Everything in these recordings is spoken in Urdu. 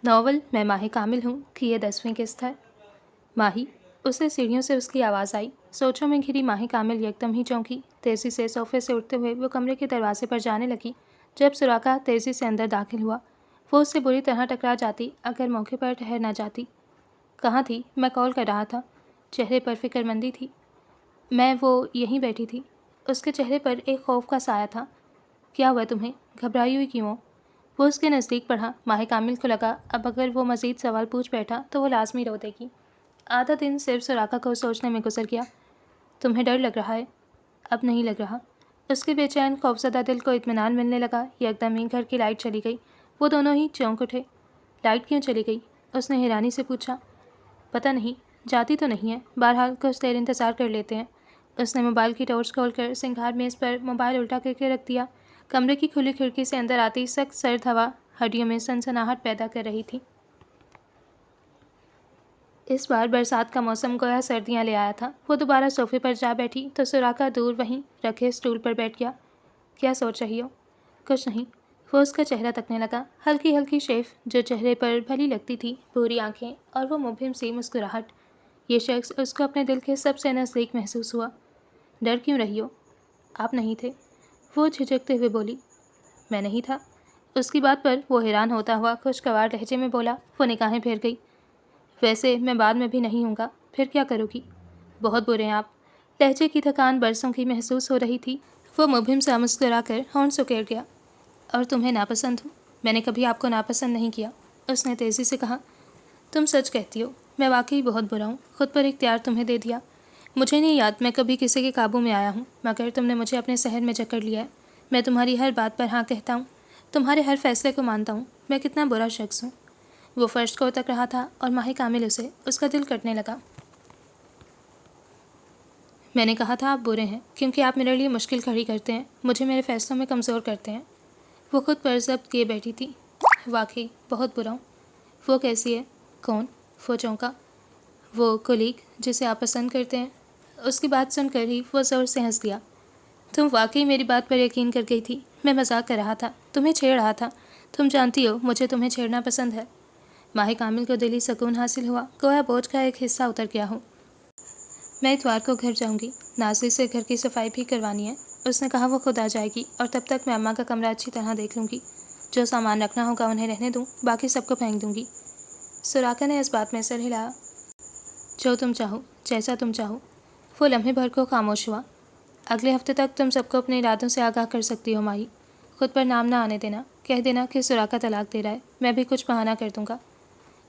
ناول میں ماہی کامل ہوں کہ یہ 10ویں قسط ہے۔ ماہی، اسے سیڑھیوں سے اس کی آواز آئی۔ سوچوں میں گھری ماہی کامل یکدم ہی چونکی، تیزی سے صوفے سے اٹھتے ہوئے وہ کمرے کے دروازے پر جانے لگی۔ جب سراقہ تیزی سے اندر داخل ہوا، وہ اس سے بری طرح ٹکرا جاتی اگر موقع پر ٹھہر نہ جاتی۔ کہاں تھی؟ میں کال کر رہا تھا۔ چہرے پر فکر مندی تھی۔ میں وہ یہیں بیٹھی تھی۔ اس کے چہرے پر ایک خوف کا سایہ تھا۔ کیا ہوا تمہیں؟ گھبرائی ہوئی کیوں ہو؟ وہ اس کے نزدیک بڑھا۔ ماہی کامل کو لگا اب اگر وہ مزید سوال پوچھ بیٹھا تو وہ لازمی رو دے گی۔ آدھا دن صرف سراقہ کو سوچنے میں گزر گیا۔ تمہیں ڈر لگ رہا ہے؟ اب نہیں لگ رہا۔ اس کے بے چین خوفزدہ دل کو اطمینان ملنے لگا۔ یکدم ہی گھر کی لائٹ چلی گئی۔ وہ دونوں ہی چونک اٹھے۔ لائٹ کیوں چلی گئی؟ اس نے حیرانی سے پوچھا۔ پتہ نہیں، جاتی تو نہیں ہے، بہرحال کچھ دیر انتظار کر لیتے ہیں۔ اس نے موبائل کی ٹارچ کھول کر سنگھار میز پر موبائل الٹا کر کے رکھ دیا۔ کمرے کی کھلی کھڑکی سے اندر آتی سخت سرد ہوا ہڈیوں میں سنسناہٹ پیدا کر رہی تھی۔ اس بار برسات کا موسم گویا سردیاں لے آیا تھا۔ وہ دوبارہ صوفے پر جا بیٹھی تو سراقہ دور وہیں رکھے اسٹول پر بیٹھ گیا۔ کیا سوچ رہی ہو؟ کچھ نہیں۔ وہ اس کا چہرہ تکنے لگا۔ ہلکی ہلکی شیف جو چہرے پر بھلی لگتی تھی، بھوری آنکھیں اور وہ مبہم سی مسکراہٹ۔ یہ شخص اس کو اپنے دل کے سب سے نزدیک محسوس ہوا۔ ڈر کیوں رہی ہو؟ آپ نہیں تھے؟ وہ جھجکتے ہوئے بولی۔ میں نہیں تھا؟ اس کی بات پر وہ حیران ہوتا ہوا خوشگوار لہجے میں بولا۔ وہ نگاہیں پھیر گئی۔ ویسے میں بعد میں بھی نہیں ہوں گا، پھر کیا کرو گی؟ بہت برے ہیں آپ۔ لہجے کی تھکان برسوں کی محسوس ہو رہی تھی۔ وہ مبہم سا مسکرا کر ہونٹ سکیڑ گیا۔ اور تمہیں ناپسند ہوں؟ میں نے کبھی آپ کو ناپسند نہیں کیا، اس نے تیزی سے کہا۔ تم سچ کہتی ہو، میں واقعی بہت برا ہوں، خود پر اختیار تمہیں دے دیا۔ مجھے نہیں یاد میں کبھی کسی کے قابو میں آیا ہوں، مگر تم نے مجھے اپنے سحر میں جکڑ لیا ہے۔ میں تمہاری ہر بات پر ہاں کہتا ہوں، تمہارے ہر فیصلے کو مانتا ہوں۔ میں کتنا برا شخص ہوں۔ وہ فرش کو اتک رہا تھا اور ماہی کامل اسے، اس کا دل کٹنے لگا۔ میں نے کہا تھا آپ برے ہیں، کیونکہ آپ میرے لیے مشکل کھڑی کرتے ہیں، مجھے میرے فیصلوں میں کمزور کرتے ہیں۔ وہ خود پر ضبط کیے بیٹھی تھی۔ واقعی بہت برا ہوں۔ وہ کیسی ہے؟ کون؟ وہ چونکا۔ وہ کولیگ جسے آپ پسند کرتے ہیں؟ اس کی بات سن کر ہی وہ زور سے ہنس دیا۔ تم واقعی میری بات پر یقین کر گئی تھی۔ میں مذاق کر رہا تھا، تمہیں چھیڑ رہا تھا۔ تم جانتی ہو مجھے تمہیں چھیڑنا پسند ہے۔ ماہی کامل کو دلی سکون حاصل ہوا، گویا بوجھ کا ایک حصہ اتر گیا ہو۔ میں اتوار کو گھر جاؤں گی، نازلی سے گھر کی صفائی بھی کروانی ہے۔ اس نے کہا وہ خود آ جائے گی اور تب تک میں اماں کا کمرہ اچھی طرح دیکھ لوں گی۔ جو سامان رکھنا ہوگا انہیں رہنے دوں، باقی سب کو پھینک دوں گی۔ سراقہ نے اس بات میں سر ہلایا۔ جو تم چاہو، جیسا تم چاہو۔ وہ لمحے بھر کو خاموش ہوا۔ اگلے ہفتے تک تم سب کو اپنے ارادوں سے آگاہ کر سکتی ہو ماہی۔ خود پر نام نہ آنے دینا، کہہ دینا کہ سراقہ طلاق دے رہا ہے، میں بھی کچھ بہانہ کر دوں گا۔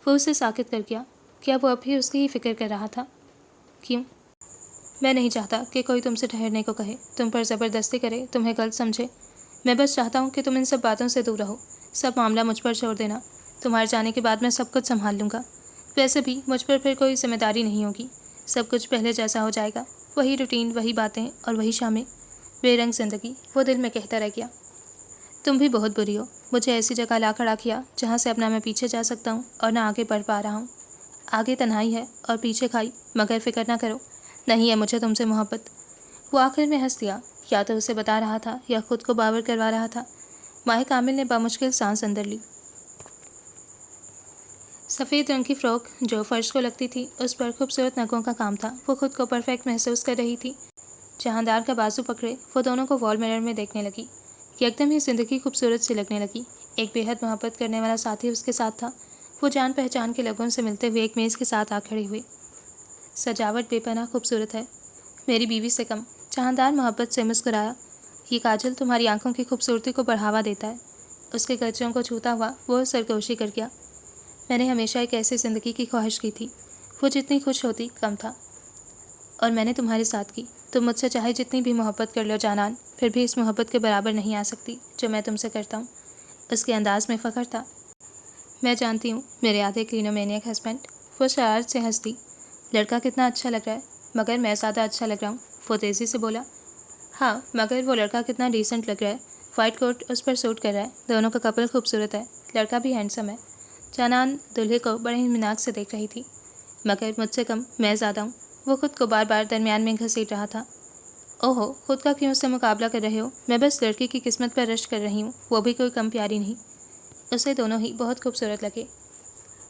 وہ اسے ساکت کر گیا۔ کیا وہ اب بھی اس کی ہی فکر کر رہا تھا؟ کیوں؟ میں نہیں چاہتا کہ کوئی تم سے ٹھہرنے کو کہے، تم پر زبردستی کرے، تمہیں غلط سمجھے۔ میں بس چاہتا ہوں کہ تم ان سب باتوں سے دور رہو۔ سب معاملہ مجھ پر چھوڑ دینا۔ تمہارے جانے کے بعد میں سب کچھ سنبھال لوں گا۔ ویسے بھی مجھ پر پھر کوئی ذمہ داری نہیں ہوگی۔ سب کچھ پہلے جیسا ہو جائے گا، وہی روٹین، وہی باتیں اور وہی شامیں، بے رنگ زندگی۔ وہ دل میں کہتا رہ گیا۔ تم بھی بہت بری ہو، مجھے ایسی جگہ لا کھڑا کیا جہاں سے اپنا میں پیچھے جا سکتا ہوں اور نہ آگے بڑھ پا رہا ہوں۔ آگے تنہائی ہے اور پیچھے کھائی، مگر فکر نہ کرو، نہیں ہے مجھے تم سے محبت۔ وہ آخر میں ہنس دیا، یا تو اسے بتا رہا تھا یا خود کو باور کروا رہا تھا۔ ماہی کامل نے بامشکل سانس اندر لی۔ سفید رنگ کی فراک جو فرش کو لگتی تھی، اس پر خوبصورت نگوں کا کام تھا۔ وہ خود کو پرفیکٹ محسوس کر رہی تھی۔ جہاندار کا بازو پکڑے وہ دونوں کو وال میرر میں دیکھنے لگی۔ یکدم ہی زندگی خوبصورت سی لگنے لگی۔ ایک بے حد محبت کرنے والا ساتھی اس کے ساتھ تھا۔ وہ جان پہچان کے لوگوں سے ملتے ہوئے ایک میز کے ساتھ آ کھڑے ہوئے۔ سجاوٹ بے پناہ خوبصورت ہے، میری بیوی سے کم۔ جہاندار محبت سے مسکرایا۔ یہ کاجل تمہاری آنکھوں کی خوبصورتی کو بڑھاوا دیتا ہے۔ اس کے گچوں کو چھوتا ہوا وہ سرگوشی کر گیا۔ میں نے ہمیشہ ایک ایسی زندگی کی خواہش کی تھی، وہ جتنی خوش ہوتی کم تھا، اور میں نے تمہارے ساتھ کی۔ تم مجھ سے چاہے جتنی بھی محبت کر لو جانان، پھر بھی اس محبت کے برابر نہیں آ سکتی جو میں تم سے کرتا ہوں۔ اس کے انداز میں فخر تھا۔ میں جانتی ہوں میرے آدھے کلینومینیک ہسبینڈ۔ وہ شرارت سے ہنس دی۔ لڑکا کتنا اچھا لگ رہا ہے، مگر میں زیادہ اچھا لگ رہا ہوں، وہ تیزی سے بولا۔ ہاں، مگر وہ لڑکا کتنا ڈیسنٹ لگ رہا ہے، وائٹ کوٹ اس پر سوٹ کر رہا ہے، دونوں کا کپل خوبصورت ہے، لڑکا بھی ہینڈسم ہے۔ جانان دلہے کو بڑے اطمینان سے دیکھ رہی تھی۔ مگر مجھ سے کم میں زیادہ ہوں۔ وہ خود کو بار بار درمیان میں گھسیٹ رہا تھا۔ اوہو، خود کا کیوں اس سے مقابلہ کر رہے ہو؟ میں بس لڑکی کی قسمت پر رشک کر رہی ہوں، وہ بھی کوئی کم پیاری نہیں۔ اسے دونوں ہی بہت خوبصورت لگے۔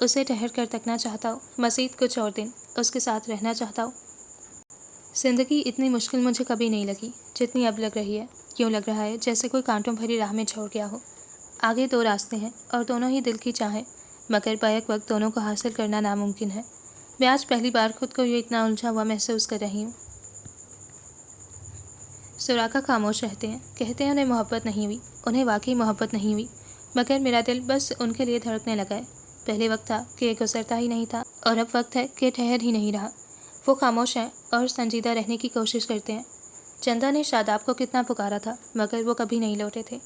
اسے ٹھہر کر تکنا چاہتا ہو، مزید کچھ اور دن اس کے ساتھ رہنا چاہتا ہو۔ زندگی اتنی مشکل مجھے کبھی نہیں لگی جتنی اب لگ رہی ہے۔ یوں لگ رہا ہے جیسے کوئی کانٹوں بھری راہ میں چھوڑ گیا ہو۔ آگے 2 راستے ہیں اور دونوں ہی دل کی چاہیں، مگر بیک وقت دونوں کو حاصل کرنا ناممکن ہے۔ میں آج پہلی بار خود کو یہ اتنا الجھا ہوا محسوس کر رہی ہوں۔ سوراخا خاموش رہتے ہیں، کہتے ہیں انہیں محبت نہیں ہوئی، انہیں واقعی محبت نہیں ہوئی، مگر میرا دل بس ان کے لیے دھڑکنے لگا ہے۔ پہلے وقت تھا کہ یہ گزرتا ہی نہیں تھا، اور اب وقت ہے کہ ٹھہر ہی نہیں رہا۔ وہ خاموش ہیں اور سنجیدہ رہنے کی کوشش کرتے ہیں۔ چندا نے شاداب کو کتنا پکارا تھا، مگر وہ کبھی نہیں لوٹے تھے۔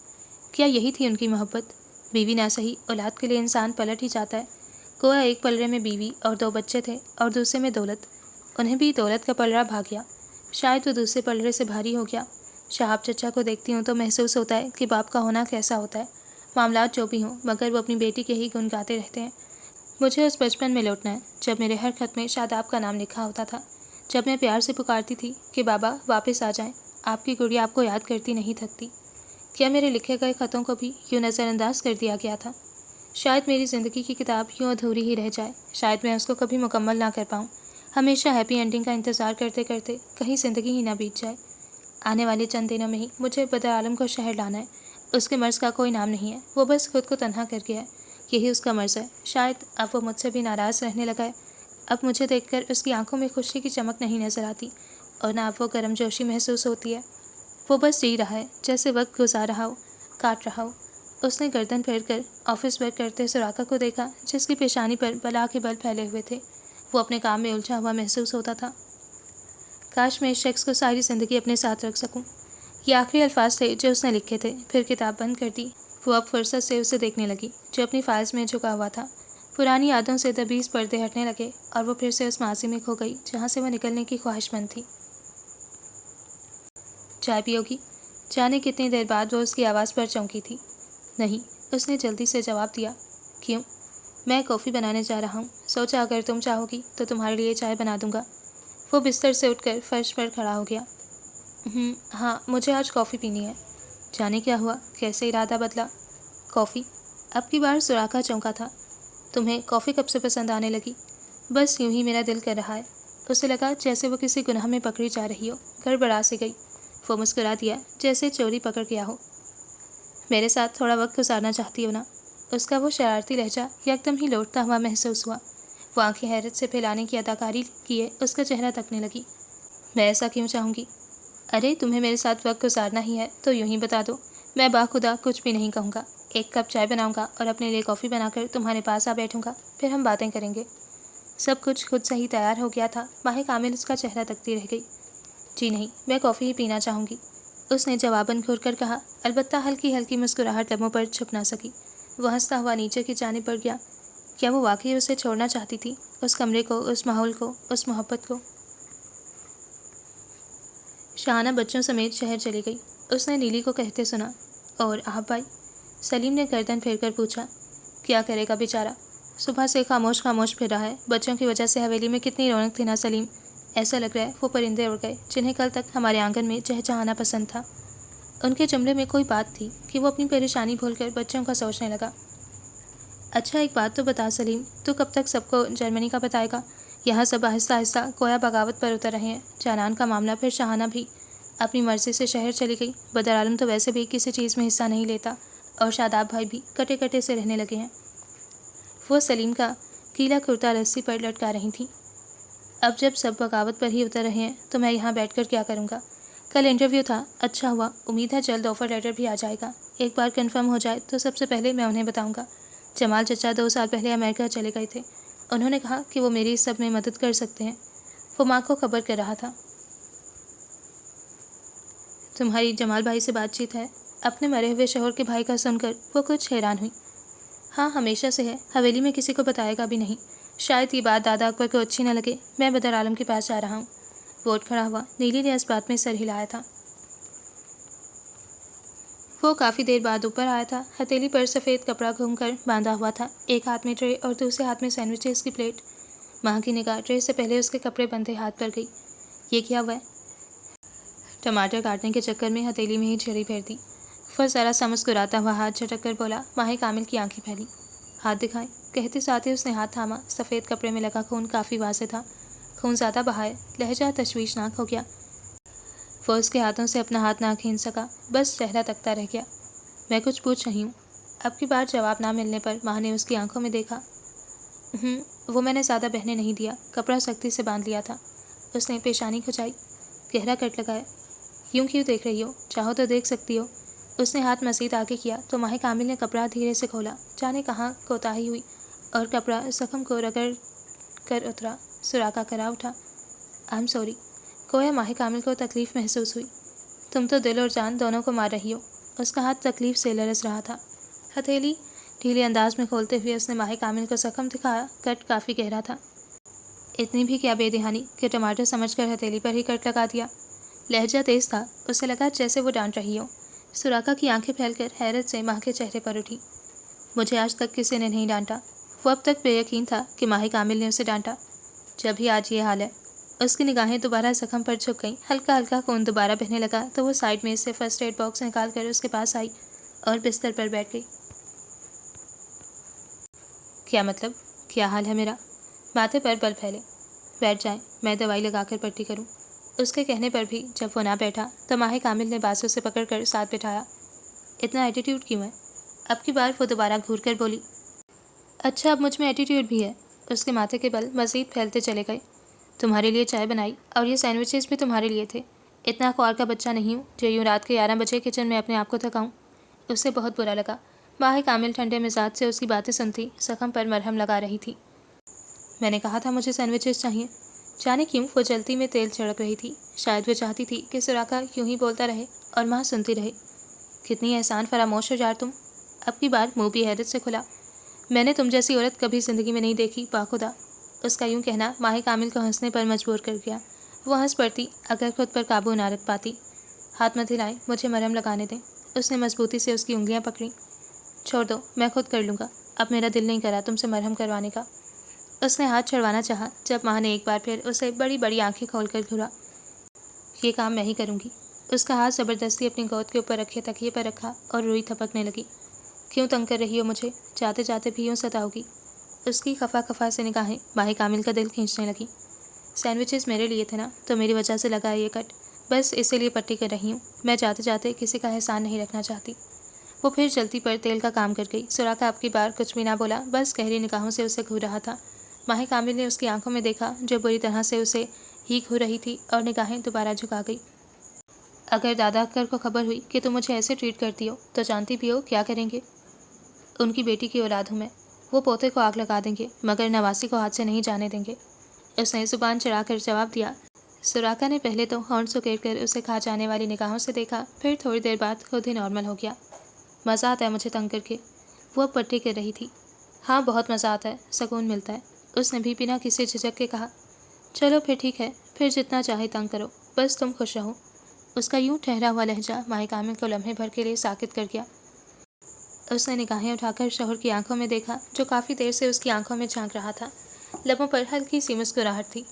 کیا یہی تھی ان کی محبت؟ بیوی نہ صحیح، اولاد کے لیے انسان پلٹ ہی جاتا ہے۔ گویا ایک پلڑے میں بیوی اور 2 بچے تھے، اور دوسرے میں دولت۔ انہیں بھی دولت کا پلڑا بھا گیا۔ شاید وہ دوسرے پلڑے سے بھاری ہو گیا۔ شہاب چچا کو دیکھتی ہوں تو محسوس ہوتا ہے کہ باپ کا ہونا کیسا ہوتا ہے۔ معاملات جو بھی ہوں، مگر وہ اپنی بیٹی کے ہی گن گاتے رہتے ہیں۔ مجھے اس بچپن میں لوٹنا ہے جب میرے ہر خط میں شاداب کا نام لکھا ہوتا تھا، جب میں پیار سے پکارتی تھی کہ بابا واپس آ جائیں، آپ کی گڑیا آپ کو یاد کرتی نہیں تھکتی۔ کیا میرے لکھے گئے خطوں کو بھی یوں نظر انداز کر دیا گیا تھا؟ شاید میری زندگی کی کتاب یوں ادھوری ہی رہ جائے، شاید میں اس کو کبھی مکمل نہ کر پاؤں۔ ہمیشہ ہیپی اینڈنگ کا انتظار کرتے کرتے کہیں زندگی ہی نہ بیت جائے۔ آنے والے چند دنوں میں ہی مجھے بدر عالم کو شہر لانا ہے۔ اس کے مرض کا کوئی نام نہیں ہے، وہ بس خود کو تنہا کر گیا ہے، یہی اس کا مرض ہے۔ شاید اب وہ مجھ سے بھی ناراض رہنے لگا ہے۔ اب مجھے دیکھ کر اس کی آنکھوں میں خوشی کی چمک نہیں نظر آتی، اور نہ اب وہ گرم جوشی محسوس ہوتی ہے۔ وہ بس جی رہا ہے، جیسے وقت گزار رہا ہو، کاٹ رہا ہو۔ اس نے گردن پھیر کر آفس ورک کرتے سوراخا کو دیکھا، جس کی پیشانی پر بلا کے بل پھیلے ہوئے تھے۔ وہ اپنے کام میں الجھا ہوا محسوس ہوتا تھا۔ کاش میں اس شخص کو ساری زندگی اپنے ساتھ رکھ سکوں۔ یہ آخری الفاظ تھے جو اس نے لکھے تھے، پھر کتاب بند کر دی۔ وہ اب فرصت سے اسے دیکھنے لگی جو اپنی فائلز میں جھکا ہوا تھا۔ پرانی یادوں سے دبیز پردے ہٹنے لگے، اور وہ پھر سے اس ماضی میں کھو گئی جہاں سے وہ نکلنے کی خواہش مند تھی۔ چائے پیو گی؟ جانے کتنی دیر بعد وہ اس کی آواز پر چونکی تھی۔ نہیں، اس نے جلدی سے جواب دیا۔ کیوں؟ میں کافی بنانے جا رہا ہوں، سوچا اگر تم چاہو گی تو تمہارے لیے چائے بنا دوں گا۔ وہ بستر سے اٹھ کر فرش پر کھڑا ہو گیا۔ ہاں، مجھے آج کافی پینی ہے۔ جانے کیا ہوا، کیسے ارادہ بدلا؟ کافی؟ اب کی بار سوراخا چونکا تھا۔ تمہیں کافی کب سے پسند آنے لگی؟ بس یوں ہی میرا دل کر رہا ہے۔ اسے لگا جیسے وہ کسی گناہ میں پکڑی جا رہی ہو، گڑبڑا سی گئی۔ وہ مسکرا دیا جیسے چوری پکڑ گیا ہو۔ میرے ساتھ تھوڑا وقت گزارنا چاہتی ہو نا؟ اس کا وہ شرارتی لہجہ یکدم ہی لوٹتا ہوا محسوس ہوا۔ وہ آنکھیں حیرت سے پھیلانے کی اداکاری کیے اس کا چہرہ تکنے لگی۔ میں ایسا کیوں چاہوں گی؟ ارے تمہیں میرے ساتھ وقت گزارنا ہی ہے تو یوں ہی بتا دو، میں باخدا کچھ بھی نہیں کہوں گا۔ 1 کپ چائے بناؤں گا اور اپنے لیے کافی بنا کر تمہارے پاس آ بیٹھوں گا، پھر ہم باتیں کریں گے۔ سب کچھ خود سے ہی تیار ہو گیا تھا، ماہ کامل اس کا چہرہ تکتی رہ گئی۔ جی نہیں، میں کافی ہی پینا چاہوں گی، اس نے جواباً گھور کر کہا، البتہ ہلکی ہلکی مسکراہٹ لبوں پر چھپ نہ سکی۔ وہ ہنستا ہوا نیچے کی جانب بڑھ گیا۔ کیا وہ واقعی اسے چھوڑنا چاہتی تھی؟ اس کمرے کو، اس ماحول کو، اس محبت کو؟ شاہانہ بچوں سمیت شہر چلی گئی، اس نے نیلی کو کہتے سنا۔ اور آپ بھائی؟ سلیم نے گردن پھیر کر پوچھا۔ کیا کرے گا بیچارہ، صبح سے خاموش خاموش پھر رہا ہے۔ بچوں کی وجہ سے حویلی میں کتنی رونق تھی نا سلیم، ایسا لگ رہا ہے وہ پرندے اڑ گئے جنہیں کل تک ہمارے آنگن میں چہچہانا پسند تھا۔ ان کے جملے میں کوئی بات تھی کہ وہ اپنی پریشانی بھول کر بچوں کا سوچنے لگا۔ اچھا ایک بات تو بتا سلیم، تو کب تک سب کو جرمنی کا بتائے گا؟ یہاں سب آہستہ آہستہ گویا بغاوت پر اتر رہے ہیں۔ جانان کا معاملہ، پھر شاہانہ بھی اپنی مرضی سے شہر چلی گئی۔ بدر عالم تو ویسے بھی کسی چیز میں حصہ نہیں لیتا، اور شاداب بھائی بھی کٹے کٹے سے رہنے لگے ہیں۔ وہ سلیم کا گیلا کرتا رسی پر لٹکا رہی تھیں۔ اب جب سب بغاوت پر ہی اتر رہے ہیں تو میں یہاں بیٹھ کر کیا کروں گا؟ کل انٹرویو تھا، اچھا ہوا، امید ہے جلد آفر لیٹر بھی آ جائے گا۔ ایک بار کنفرم ہو جائے تو سب سے پہلے میں انہیں بتاؤں گا۔ جمال چچا 2 سال پہلے امریکہ چلے گئے تھے، انہوں نے کہا کہ وہ میری اس سب میں مدد کر سکتے ہیں۔ وہ ماں کو خبر کر رہا تھا۔ تمہاری جمال بھائی سے بات چیت ہے؟ اپنے مرے ہوئے شوہر کے بھائی کا سن کر وہ کچھ حیران ہوئی۔ ہاں، ہمیشہ سے ہے، حویلی میں کسی کو بتائے گا بھی نہیں۔ شاید یہ بات دادا اکبر کو اچھی نہ لگے، میں بدر عالم کے پاس جا رہا ہوں۔ وہ اٹھ کھڑا ہوا، نیلی نے اس بات میں سر ہلایا تھا۔ وہ کافی دیر بعد اوپر آیا تھا، ہتھیلی پر سفید کپڑا گھوم کر باندھا ہوا تھا، ایک ہاتھ میں ٹرے اور دوسرے ہاتھ میں سینڈوچز کی پلیٹ۔ ماں کی نگاہ ٹرے سے پہلے اس کے کپڑے بندھے ہاتھ پر گئی۔ یہ کیا ہوا ہے؟ ٹماٹر کاٹنے کے چکر میں ہتھیلی میں ہی چھری پھیر دی۔ وہ ذرا سا مسکراتا ہوا ہاتھ جھٹک کر بولا۔ ماہ کامل کی آنکھیں پھیلی۔ ہاتھ دکھائیں۔ کہتے ساتھ ہی اس نے ہاتھ تھاما۔ سفید کپڑے میں لگا خون کافی واضح تھا۔ خون زیادہ بہا ہے۔ لہجہ تشویشناک ہو گیا۔ وہ اس کے ہاتھوں سے اپنا ہاتھ نہ کھینچ سکا، بس چہرہ تکتا رہ گیا۔ میں کچھ پوچھ رہی ہوں۔ اب کی بار جواب نہ ملنے پر ماں نے اس کی آنکھوں میں دیکھا۔ وہ میں نے زیادہ بہنے نہیں دیا، کپڑا سختی سے باندھ لیا تھا۔ اس نے پیشانی کھچائی، گہرا کٹ لگایا۔ یوں کیوں دیکھ رہی ہو؟ چاہو تو دیکھ سکتی ہو۔ اس نے ہاتھ مزید آگے کیا تو ماہ کامل نے کپڑا دھیرے سے کھولا۔ جانے کہاں کوتاہی ہوئی اور کپڑا زخم کو رگڑ کر اترا، سوراخ کرا اٹھا۔ I'm sorry۔ گویا ماہ کامل کو تکلیف محسوس ہوئی۔ تم تو دل اور جان دونوں کو مار رہی ہو۔ اس کا ہاتھ تکلیف سے لرز رہا تھا۔ ہتھیلی ڈھیلے انداز میں کھولتے ہوئے اس نے ماہ کامل کو زخم دکھایا۔ کٹ کافی گہرا تھا۔ اتنی بھی کیا بے دہانی کہ ٹماٹر سمجھ کر ہتھیلی پر ہی کٹ لگا دیا۔ لہجہ تیز تھا، اسے لگا جیسے وہ ڈانٹ رہی ہو۔ سوراخ کی آنکھیں پھیل کر حیرت سے ماہ کے چہرے پر اٹھی۔ مجھے آج تک کسی نے نہیں ڈانٹا۔ وہ اب تک بے یقین تھا کہ ماہ کامل نے اسے ڈانٹا، جب ہی آج یہ حال ہے۔ اس کی نگاہیں دوبارہ زخم پر جھک گئیں۔ ہلکا ہلکا خون دوبارہ بہنے لگا تو وہ سائیڈ میں سے فرسٹ ایڈ باکس نکال کر اس کے پاس آئی اور بستر پر بیٹھ گئی۔ کیا مطلب؟ کیا حال ہے میرا؟ ماتھے پر بل پھیلے۔ بیٹھ جائیں، میں دوائی لگا کر پٹی کروں۔ اس کے کہنے پر بھی جب وہ نہ بیٹھا تو ماہ کامل نے بازو سے پکڑ کر ساتھ بٹھایا۔ اتنا ایٹیٹیوڈ کیوں ہے؟ اب کی بار وہ دوبارہ گھور کر بولی۔ اچھا، اب مجھ میں ایٹیٹیوڈ بھی ہے۔ اس کے ماتھے کے بل مزید پھیلتے چلے گئے۔ تمہارے لیے چائے بنائی اور یہ سینڈوچز بھی تمہارے لیے تھے۔ اتنا خوار کا بچہ نہیں ہوں جو یوں رات کے 11 بجے کچن میں اپنے آپ کو تھکاؤں۔ اسے بہت برا لگا۔ ماہ کامل ٹھنڈے مزاج سے اس کی باتیں سنتی، زخم پر مرہم لگا رہی تھی۔ میں نے کہا تھا مجھے سینڈوچز چاہیے۔ جانے کیوں وہ جلتی میں تیل چھڑک رہی تھی۔ شاید وہ چاہتی تھی کہ سوراخ یوں ہی بولتا رہے اور ماں سنتی رہے۔ کتنی احسان فراموش ہو یار تم۔ اب کی بار منہ بھی حیرت سے کھلا۔ میں نے تم جیسی عورت کبھی زندگی میں نہیں دیکھی، باخدا۔ اس کا یوں کہنا ماہ کامل کو ہنسنے پر مجبور کر گیا۔ وہ ہنس پڑتی اگر خود پر قابو نہ رکھ پاتی۔ ہاتھ مت ہلائیں، مجھے مرہم لگانے دیں۔ اس نے مضبوطی سے اس کی انگلیاں پکڑیں۔ چھوڑ دو، میں خود کر لوں گا۔ اب میرا دل نہیں کرا تم سے مرہم کروانے کا۔ اس نے ہاتھ چھڑوانا چاہا جب ماں نے ایک بار پھر اسے بڑی بڑی آنکھیں کھول کر گھورا۔ یہ کام میں ہی کروں گی۔ اس کا ہاتھ زبردستی اپنی گود کے اوپر رکھے تکیے پر رکھا اور روئی تھپکنے لگی۔ کیوں تنگ کر رہی ہو مجھے؟ جاتے جاتے بھی یوں ستاؤ گی؟ اس کی خفا خفا سے نگاہیں ماہ کامل کا دل کھینچنے لگی۔ سینڈوچز میرے لیے تھے نا، تو میری وجہ سے لگا یہ کٹ، بس اسی لیے پٹی کر رہی ہوں۔ میں جاتے جاتے کسی کا احسان نہیں رکھنا چاہتی۔ وہ پھر جلتی پر تیل کا کام کر گئی۔ سوراخ اب کی بار کچھ بھی نہ بولا، بس گہری نگاہوں سے اسے گھور رہا تھا۔ ماہ کامل نے اس کی آنکھوں میں دیکھا جو بری طرح سے اسے ہی گھور رہی تھی اور نگاہیں دوبارہ جھکا گئی۔ اگر دادا اکر کو خبر ہوئی کہ تم مجھے ایسے ٹریٹ کرتی ہو تو جانتی بھی ہو کیا کریں گے؟ ان کی بیٹی کی اولاد ہوں میں، وہ پوتے کو آگ لگا دیں گے مگر نواسی کو ہاتھ سے نہیں جانے دیں گے۔ اس نے زبان چڑھا کر جواب دیا۔ سوراخ نے پہلے تو ہونٹ سکیڑ کر اسے کھا جانے والی نگاہوں سے دیکھا، پھر تھوڑی دیر بعد خود ہی نارمل ہو گیا۔ مزہ آتا ہے مجھے تنگ کر کے، وہ اب پٹی کر رہی تھی۔ ہاں بہت مزہ آتا ہے، سکون ملتا ہے، اس نے بھی بنا کسی جھجک کے کہا۔ چلو پھر ٹھیک ہے، پھر جتنا چاہے تنگ کرو، بس تم خوش رہو۔ اس کا یوں ٹھہرا ہوا لہجہ ماہ کامل کو لمحے بھر کے لیے ساکت کر گیا۔ اس نے نگاہیں اٹھا کر شوہر کی آنکھوں میں دیکھا جو کافی دیر سے اس کی آنکھوں میں جھانک رہا تھا۔ لبوں پر ہلکی سی مسکراہٹ تھی۔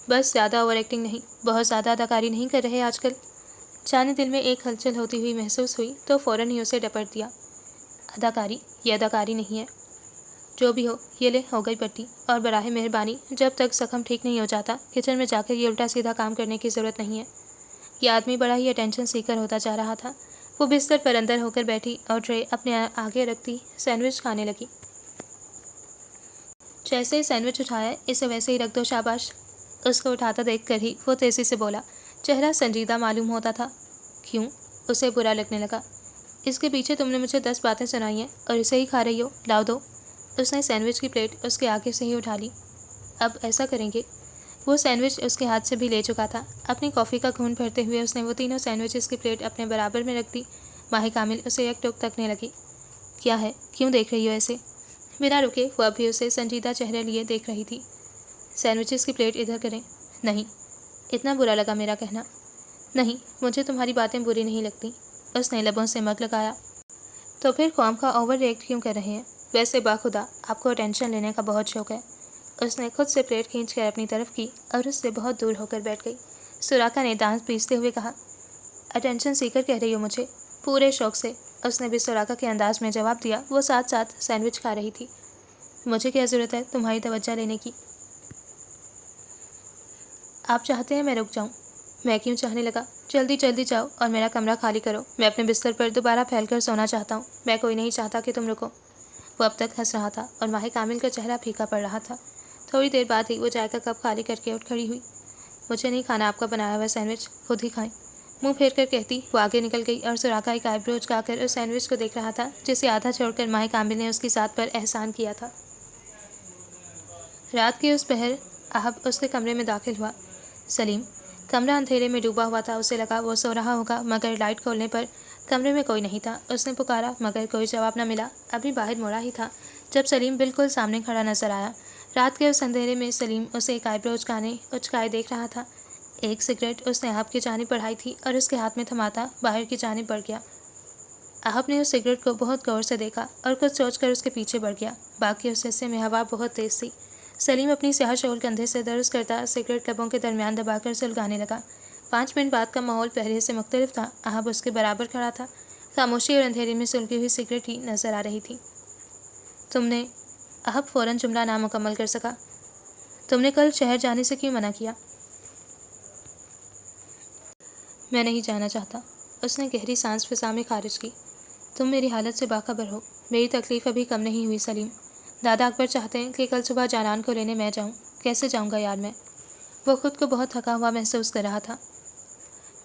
بس زیادہ اوور ایکٹنگ نہیں، بہت زیادہ اداکاری نہیں کر رہے آج کل؟ جانے دل میں ایک ہلچل ہوتی ہوئی محسوس ہوئی تو فوراً ہی اسے ڈپٹ دیا۔ اداکاری؟ یہ اداکاری نہیں ہے۔ جو بھی ہو، یہ لے ہو گئی پٹی، اور براہ مہربانی جب تک زخم ٹھیک نہیں ہو جاتا کچن میں جا کر یہ الٹا سیدھا کام کرنے کی ضرورت نہیں ہے۔ یہ آدمی بڑا ہی اٹینشن سیکر ہوتا جا رہا تھا۔ وہ بستر پر اندر ہو کر بیٹھی اور ٹرے اپنے آگے رکھتی سینڈوچ کھانے لگی۔ جیسے ہی سینڈوچ اٹھایا، اسے ویسے ہی رکھ دو شاباش۔ اس کو اٹھاتا دیکھ کر ہی وہ تیزی سے بولا۔ چہرہ سنجیدہ معلوم ہوتا تھا۔ کیوں؟ اسے برا لگنے لگا۔ اس کے پیچھے تم نے مجھے 10 باتیں سنائی ہیں اور اسے ہی کھا رہی ہو، لاؤ دو۔ اس نے سینڈوچ کی پلیٹ اس کے آگے سے ہی اٹھا لی۔ اب ایسا کریں گے؟ وہ سینڈوچ اس کے ہاتھ سے بھی لے چکا تھا۔ اپنی کافی کا گھون بھرتے ہوئے اس نے وہ تینوں سینڈوچز کی پلیٹ اپنے برابر میں رکھ دی۔ ماہ کامل اسے یک ٹوک تکنے لگی۔ کیا ہے؟ کیوں دیکھ رہی ہو ایسے؟ بنا رکے وہ اب بھی اسے سنجیدہ چہرے لیے دیکھ رہی تھی۔ سینڈوچز کی پلیٹ ادھر کریں۔ نہیں۔ اتنا برا لگا میرا کہنا؟ نہیں، مجھے تمہاری باتیں بری نہیں لگتی۔ اس نے لبوں سے مگ لگایا۔ تو پھر قوم کا اوور ریئیکٹ کیوں کر رہے ہیں؟ ویسے باخدا آپ کو اٹینشن لینے کا بہت شوق ہے۔ اس نے خود سے پلیٹ کھینچ کر اپنی طرف کی اور اس سے بہت دور ہو کر بیٹھ گئی۔ سوراخ نے دانت پیستے ہوئے کہا، اٹینشن سیکر کہہ رہی ہو مجھے؟ پورے شوق سے، اس نے بھی سوراخ کے انداز میں جواب دیا۔ وہ ساتھ ساتھ سینڈوچ کھا رہی تھی۔ مجھے کیا ضرورت ہے تمہاری توجہ لینے کی؟ آپ چاہتے ہیں میں رک جاؤں؟ میں کیوں چاہنے لگا؟ جلدی جلدی جاؤ اور میرا کمرہ خالی کرو، میں اپنے بستر پر دوبارہ پھیل کر سونا چاہتا ہوں، میں کوئی نہیں چاہتا کہ تم رکو۔ وہ اب تک ہنس رہا تھا اور ماہ کامل کا چہرہ پھیکا پڑ رہا تھا۔ تھوڑی دیر بعد ہی وہ چائے کا کپ خالی کر کے اٹھ کھڑی ہوئی۔ مجھے نہیں کھانا آپ کا بنایا ہوا سینڈوچ، خود ہی کھائیں، منہ پھیر کر کہتی وہ آگے نکل گئی اور سوراخا ایک آئیبرو اچکا کر اس سینڈوچ کو دیکھ رہا تھا جسے آدھا چھوڑ کر ماہ کامل نے اس کی ذات پر احسان کیا تھا۔ رات کے اس پہر احب اس کے کمرے میں داخل ہوا۔ سلیم کمرہ اندھیرے میں ڈوبا ہوا تھا، اسے لگا وہ سو رہا ہوگا، مگر لائٹ کھولنے پر کمرے میں کوئی نہیں تھا۔ اس نے پکارا مگر کوئی جواب نہ ملا۔ ابھی باہر مڑا ہی تھا جب سلیم بالکل سامنے کھڑا نظر آیا۔ رات کے اس اندھیرے میں سلیم اسے ایک آئیبرو اچکائے دیکھ رہا تھا۔ ایک سگریٹ اس نے احب کی جانب بڑھائی تھی اور اس کے ہاتھ میں تھماتا باہر کی جانب بڑھ گیا۔ احب نے اس سگریٹ کو بہت غور سے دیکھا اور کچھ سوچ کر اس کے پیچھے بڑھ گیا۔ باقی اس حصے میں ہوا بہت تیز تھی۔ سلیم اپنی سیاہ شال کندھے سے درز کرتا سگریٹ لبوں کے درمیان دبا کر سلگانے لگا۔ 5 منٹ بعد کا ماحول پہلے سے مختلف تھا۔ احب اس کے برابر کھڑا تھا، خاموشی اور اندھیرے میں سلگی ہوئی سگریٹ ہی نظر آ رہی تھی۔ تم نے، احب فوراً جملہ نامکمل کر سکا، تم نے کل شہر جانے سے کیوں منع کیا؟ میں نہیں جانا چاہتا، اس نے گہری سانس فضا میں خارج کی۔ تم میری حالت سے باخبر ہو، میری تکلیف ابھی کم نہیں ہوئی سلیم۔ دادا اکبر چاہتے ہیں کہ کل صبح جانان کو لینے میں جاؤں، کیسے جاؤں گا یار میں؟ وہ خود کو بہت تھکا ہوا محسوس کر رہا تھا۔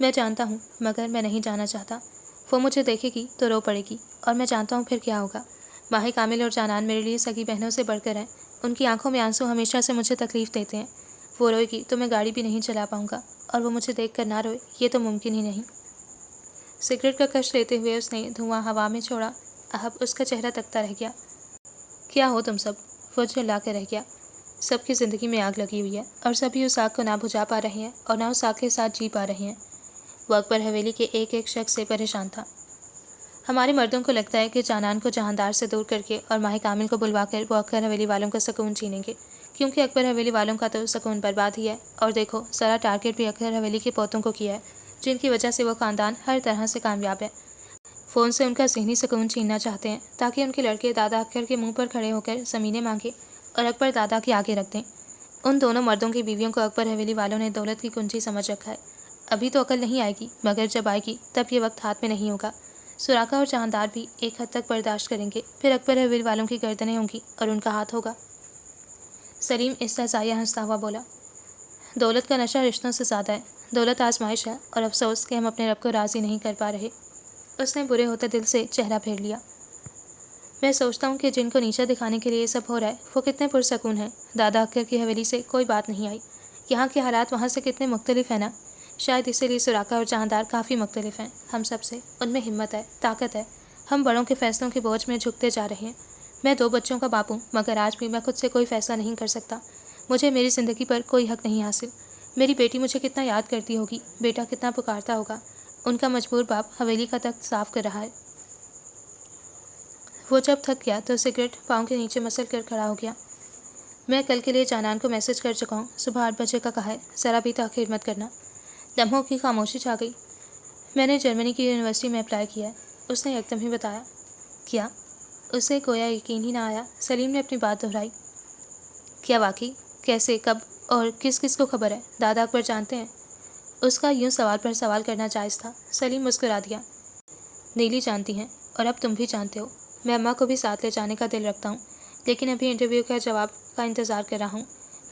میں جانتا ہوں مگر میں نہیں جانا چاہتا، وہ مجھے دیکھے گی تو رو پڑے گی اور میں جانتا ہوں پھر کیا ہوگا۔ ماہ کامل اور جانان میرے لیے سگی بہنوں سے بڑھ کر ہیں، ان کی آنکھوں میں آنسو ہمیشہ سے مجھے تکلیف دیتے ہیں۔ وہ روئے گی تو میں گاڑی بھی نہیں چلا پاؤں گا، اور وہ مجھے دیکھ کر نہ روئے یہ تو ممکن ہی نہیں۔ سگریٹ کا کش لیتے ہوئے اس نے دھواں ہوا میں چھوڑا۔ احب اس کا چہرہ تکتا رہ گیا۔ کیا ہو تم سب؟ وہ چلا کے رہ گیا۔ سب کی زندگی میں آگ لگی ہوئی ہے اور سبھی اس آگ کو نہ بجھا پا رہے ہیں اور نہ اس آگ کے ساتھ جی پا رہے ہیں۔ وہ اکبر حویلی کے ایک ایک شخص سے پریشان تھا۔ ہمارے مردوں کو لگتا ہے کہ جانان کو جہاندار سے دور کر کے اور ماہ کامل کو بلوا کر وہ اکبر حویلی والوں کا سکون چھینیں گے، کیونکہ اکبر حویلی والوں کا تو سکون برباد ہی ہے۔ اور دیکھو سارا ٹارگٹ بھی اکبر حویلی کے پوتوں کو کیا ہے، جن کی وجہ سے وہ خاندان ہر طرح سے کامیاب ہے۔ وہ ان سے ان کا ذہنی سکون چھیننا چاہتے ہیں تاکہ ان کے لڑکے دادا اکبر کے منہ پر کھڑے ہو کر زمینیں مانگے اور اکبر دادا کے آگے رکھ دیں۔ ان دونوں مردوں کی بیویوں کو اکبر حویلی والوں نے دولت کی کنجی سمجھ رکھا ہے۔ ابھی تو عقل نہیں آئے گی، مگر جب آئے گی تب یہ وقت ہاتھ میں نہیں ہوگا۔ سوراخا اور جہاندار بھی ایک حد تک برداشت کریں گے، پھر اکبر حویلی والوں کی گردنیں ہوں گی اور ان کا ہاتھ ہوگا۔ سلیم استہزائیہ ہنستا ہوا بولا، دولت کا نشہ رشتوں سے زیادہ ہے، دولت آزمائش ہے اور افسوس کہ ہم اپنے رب کو راضی نہیں کر پا رہے۔ اس نے برے ہوتے دل سے چہرہ پھیر لیا۔ میں سوچتا ہوں کہ جن کو نیچا دکھانے کے لیے یہ سب ہو رہا ہے وہ کتنے پرسکون ہیں۔ دادا اکبر کی حویلی سے کوئی بات نہیں آئی، یہاں کے حالات وہاں سے کتنے مختلف ہیں نا، شاید اسی لیے سوراخا اور جہاندار کافی مختلف ہیں ہم سب سے۔ ان میں ہمت ہے، طاقت ہے، ہم بڑوں کے فیصلوں کے بوجھ میں جھکتے جا رہے ہیں۔ میں 2 بچوں کا باپ ہوں، مگر آج بھی میں خود سے کوئی فیصلہ نہیں کر سکتا۔ مجھے میری زندگی پر کوئی حق نہیں حاصل۔ میری بیٹی مجھے کتنا یاد کرتی ہوگی، بیٹا کتنا پکارتا ہوگا۔ ان کا مجبور باپ حویلی کا تخت صاف کر رہا ہے۔ وہ جب تھک گیا تو سگریٹ پاؤں کے نیچے مسل کر کھڑا ہو گیا۔ میں کل کے لیے جانان کو میسج کر چکا ہوں، صبح 8 بجے کا کہا ہے، ذرا بھی تاخیر مت کرنا۔ لمحوں کی خاموشی چھا گئی۔ میں نے جرمنی کی یونیورسٹی میں اپلائی کیا ہے، اس نے یکدم ہی بتایا۔ کیا؟ اسے گویا یقین ہی نہ آیا۔ سلیم نے اپنی بات دہرائی۔ کیا واقعی؟ کیسے، کب اور کس کس کو خبر ہے؟ دادا اکبر جانتے ہیں؟ اس کا یوں سوال پر سوال کرنا جائز تھا۔ سلیم مسکرا دیا۔ نیلی جانتی ہیں اور اب تم بھی جانتے ہو۔ میں اماں کو بھی ساتھ لے جانے کا دل رکھتا ہوں، لیکن ابھی انٹرویو کا جواب کا انتظار کر رہا ہوں۔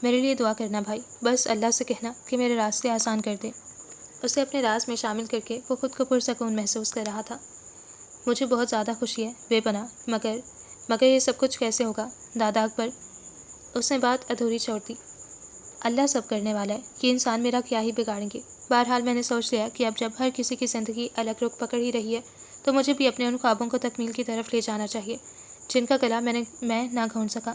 میرے لیے دعا کرنا بھائی، بس اللہ سے کہنا کہ میرے راستے آسان کر دے۔ اسے اپنے راز میں شامل کر کے وہ خود کو پرسکون محسوس کر رہا تھا۔ مجھے بہت زیادہ خوشی ہے بے پناہ، مگر یہ سب کچھ کیسے ہوگا دادا اکبر؟ اس نے بات ادھوری چھوڑ دی۔ اللہ سب کرنے والا ہے، یہ انسان میرا کیا ہی بگاڑیں گے۔ بہرحال میں نے سوچ لیا کہ اب جب ہر کسی کی زندگی الگ رخ پکڑ ہی رہی ہے تو مجھے بھی اپنے ان خوابوں کو تکمیل کی طرف لے جانا چاہیے جن کا گلا میں نہ گھونٹ سکا۔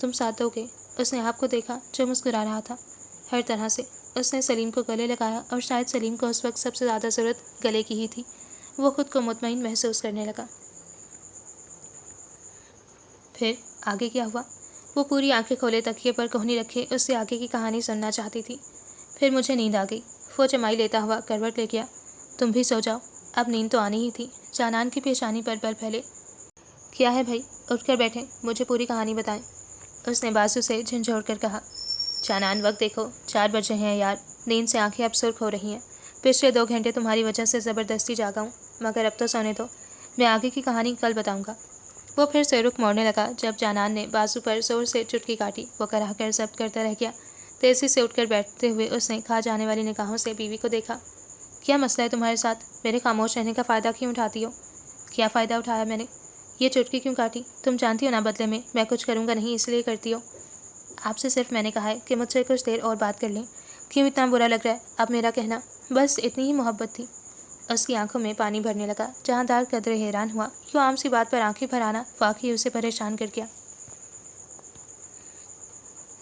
تم ساتھ دو گے؟ اس نے آپ کو دیکھا جو مسکرا رہا تھا۔ ہر طرح سے اس نے سلیم کو گلے لگایا اور شاید سلیم کو اس وقت سب سے زیادہ ضرورت گلے کی ہی تھی۔ وہ خود کو مطمئن محسوس کرنے لگا۔ پھر آگے کیا ہوا؟ وہ پوری آنکھیں کھولے تکیے پر کوہنی رکھے اس سے آگے کی کہانی سننا چاہتی تھی۔ پھر مجھے نیند آ گئی۔ وہ جمائی لیتا ہوا کروٹ لے گیا۔ تم بھی سو جاؤ، اب نیند تو آنی ہی تھی۔ جانان کی پیشانی پر بل پھیلے۔ کیا ہے بھائی؟ اٹھ کر بیٹھیں، مجھے پوری کہانی بتائیں۔ اس نے بازو سے جھنجھوڑ کر کہا۔ جانان وقت دیکھو، 4 بجے ہیں یار۔ نیند سے آنکھیں اب سرخ ہو رہی ہیں۔ پچھلے 2 گھنٹے تمہاری وجہ سے زبردستی جاگا ہوں، مگر اب تو سونے دو، میں آگے کی کہانی کل بتاؤں گا۔ وہ پھر سے رخ موڑنے لگا جب جانان نے بازو پر زور سے چٹکی کاٹی۔ وہ کراہ کر ضبط کرتا رہ گیا۔ تیزی سے اٹھ کر بیٹھتے ہوئے اس نے کھا جانے والی نگاہوں سے بیوی کو دیکھا۔ کیا مسئلہ ہے تمہارے ساتھ؟ میرے خاموش رہنے کا فائدہ کیوں اٹھاتی ہو؟ کیا فائدہ اٹھایا میں نے؟ یہ چٹکی کیوں کاٹی؟ تم جانتی ہو نا بدلے میں کچھ کروں گا نہیں، اس لیے کرتی ہو۔ آپ سے صرف میں نے کہا ہے کہ مجھ سے کچھ دیر اور بات کر لیں۔ کیوں اتنا برا لگ رہا ہے اب میرا کہنا؟ بس اتنی ہی محبت تھی۔ اس کی آنکھوں میں پانی بھرنے لگا۔ جہاندار قدرے حیران ہوا۔ کیوں عام سی بات پر آنکھیں بھر آنا واقعی اسے پریشان کر گیا۔